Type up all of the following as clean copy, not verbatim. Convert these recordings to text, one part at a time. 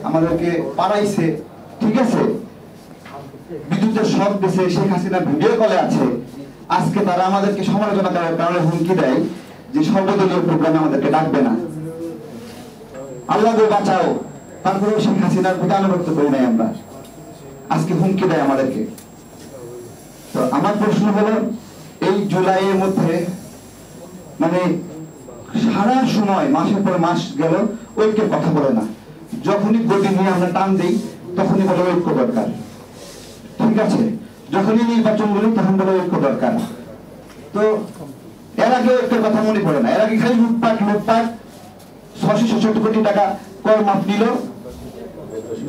আমাদেরকে পাড়াইছে, ঠিক আছে, বিদ্যুতের শক দিছে, শেখ হাসিনা ভিডিও কলে আছে, আজকে তারা আমাদেরকে সমালোচনা করার কারণে হুমকি দেয় যে সর্বদলীয় প্রোগ্রামে আমাদেরকে ডাকবে না। আল্লাহ গো বাঁচাও, তারপরেও শেখ হাসিনার প্রতি আনুগত্য করি নাই আমরা, আজকে হুমকি দেয় আমাদেরকে। তো আমার প্রশ্ন হলো, এই জুলাইয়ের মধ্যে মানে সারা সময় মাসের পর মাস গেল ঐক্যের কথা বলে না, যখনই গতি নিয়ে আমরা টান দিই তখনই বলে ঐক্য দরকার, ঠিক আছে, যখনই নির্বাচন বলি তখন বলে ঐক্য দরকার। তো এর আগে ঐক্যের কথা মনে পড়ে না, এর আগে খালি লুটপাট 666 কোটি টাকা কর মাফ নিল,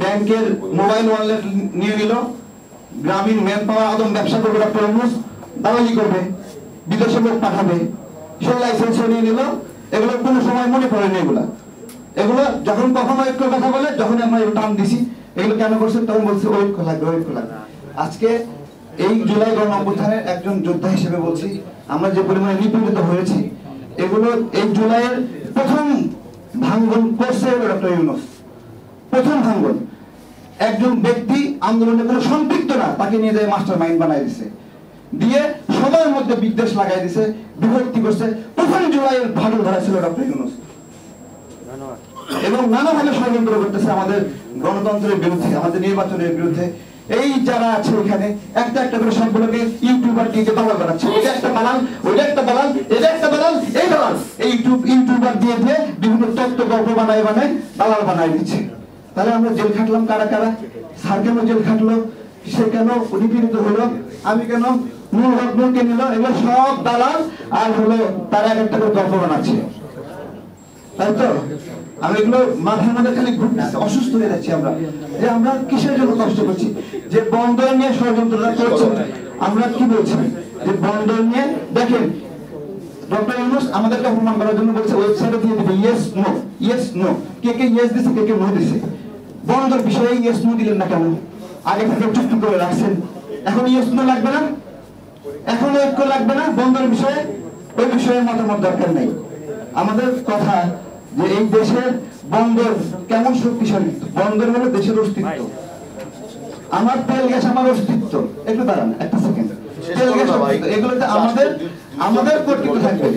ব্যাংকের মোবাইল ওয়ালেট নিয়ে নিল, গ্রামীণ ম্যান পাওয়ার আদম ব্যবসা করবে ডক্টর ইউনূস, দালালি করবে, বিদেশে লোক পাঠাবে, সেই লাইসেন্স নিয়ে নিল। এগুলো কোনো সময় মনে পড়েনি, এগুলো যখন কখনো ঐক্যের কথা বলে, যখন আমরা টান দিছি এগুলো কেন করছেন, তখন বলছে ঐক্য লাগবে, ঐক্য লাগবে। আজকে এই জুলাই গণ অভ্যুত্থানের একজন যোদ্ধা হিসেবে বলছি, আমরা যে পরিমাণে নিপীড়িত হয়েছি, এগুলো এই জুলাইয়ের প্রথম ভাঙ্গন করছে ডক্টর ইউনূস, প্রথম ভাঙ্গন। একজন ব্যক্তি আন্দোলনে কোনো সম্পৃক্ত না, তাকে নিয়ে যায় মাস্টার মাইন্ড বানাই দিছে, দিয়ে সবার মধ্যে বিদ্বেষ লাগাই দিছে, বিভক্তি করছে। প্রথম জুলাইয়ের ভাগল ধরা ছিল ডক্টর ইউনূস, এবং নানাভাবে ষড়যন্ত্র করতেছে আমাদের গণতন্ত্রের বিরুদ্ধে, আমাদের নির্বাচনের বিরুদ্ধে। এই যারা আছে এখানে একটা একটা করে সবগুলোকে ইউটিউবার দিয়ে দালাল বানাচ্ছে, এটা একটা দালাল, ওইটা একটা দালাল, এটা একটা দালাল, এই দালাল, এই ইউটিউবার দিয়ে দিয়ে বিভিন্ন তত্ত্ব গল্প বানায় দালাল বানায় দিচ্ছে। তাহলে আমরা জেল খাটলাম কারা কারা? স্যার কেন জেল খাটলো, সে কেন নিপীড়িত হলো, আমি কেন, নূর হক নূরকে নিল, এগুলো সব দালাল, আর হলো তারা এক একটা করে গল্প বানাচ্ছে, তাই তো? আমি এগুলো মাথার মধ্যে খালি ঘুরতেছে, অসুস্থ হয়ে যাচ্ছি আমরা, যে আমরা কিসের জন্য কষ্ট করছি, যে বন্দর নিয়ে ষড়যন্ত্রটা করছে। আমরা কি বলছি যে বন্দর নিয়ে, দেখেন ডক্টর ইউনূস আমাদেরকে অপমান করার জন্য বলছে ওয়েবসাইটে দিয়ে দিবে ইয়েস নো, ইয়েস নো, কে কে ইয়েস দিছে, কে কে নো দিছে। বন্দর বিষয়ে ইয়েস নো দিলেন না কেন? আগে থেকে চুক্তি করে রাখছেন, এখন ইয়েস নো লাগবে না, এখন ঐক্য লাগবে না বন্দর বিষয়ে, ওই বিষয়ে মতামত দরকার নাই। আমাদের কথা যে এই দেশের বন্দর কেমন শক্তিশালী, বন্দর হলো দেশের অস্তিত্ব। আমার তেল গ্যাস আমার অস্তিত্ব, একটু দাঁড়ান একটা সেকেন্ড, তেল গ্যাস এগুলোতে আমাদের কর্তৃত্ব থাকবে,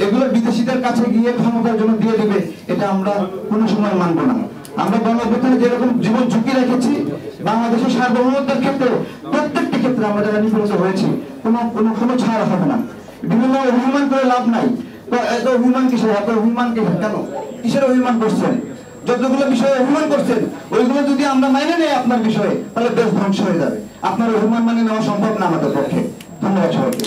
এগুলো বিদেশিদের কাছে গিয়ে ক্ষমতার জন্য দিয়ে দিবে, এটা আমরা কোনো সময় মানবো না। আমরা গণ অভ্যুত্থানে যেরকম জীবন ঝুঁকি রেখেছি, বাংলাদেশের সার্বভৌমত্বের ক্ষেত্রে প্রত্যেকটি ক্ষেত্রে আমরা যারা নিপীড়িত হয়েছি, কোনো ছাড় হবে না। বিভিন্ন অভিমান করে লাভ নাই, এত অভিমান কিসের, এত অভিমান কেন, কিসের অভিমান করছেন? যতগুলো বিষয়ে অভিমান করছেন ওইগুলো যদি আমরা মাইনে নেই আপনার বিষয়ে, তাহলে দেশ ধ্বংস হয়ে যাবে। আপনার অভিমান মানে নেওয়া সম্ভব না আমাদের পক্ষে। ধন্যবাদ সবাইকে।